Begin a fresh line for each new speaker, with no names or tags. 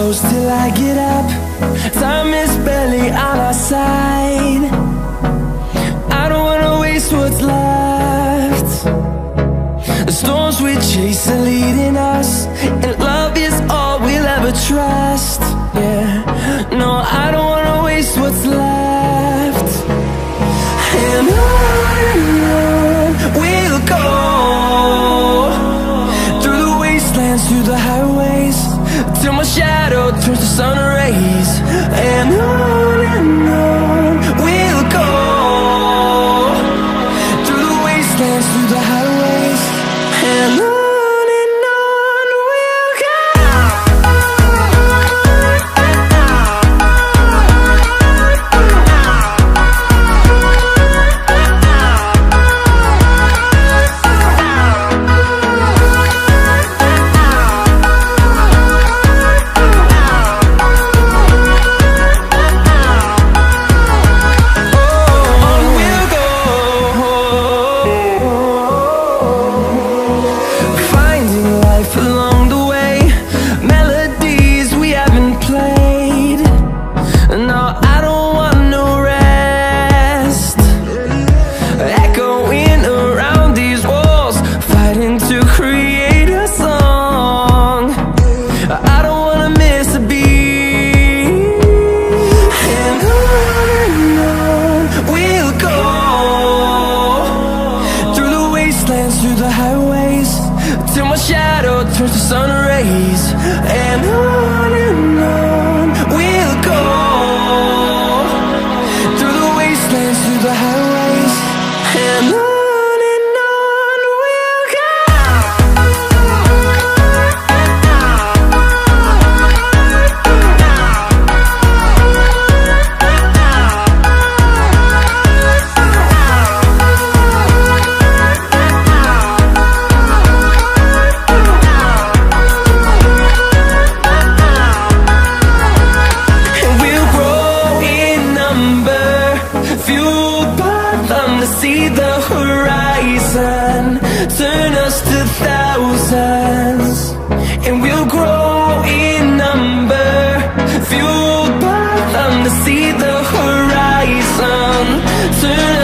close till I get up. Time is barely on our side. I don't wanna waste what's left. The storms we chase are leading us, and love is all we'll ever trust. Yeah, no, I don't wanna waste what's left. And on we'll go, through the wastelands, through the highways, till my shadow turns to sun rays. And on we'll go, through the wastelands, through the highways, and on we'll go. Through the highways, till my shadow turns to sun rays. And on we'll go, through the wastelands, through the highways, and on we'll go. Fueled by them to see the horizon, turn us to thousands, and we'll grow in number. Fueled by them to see the horizon, turn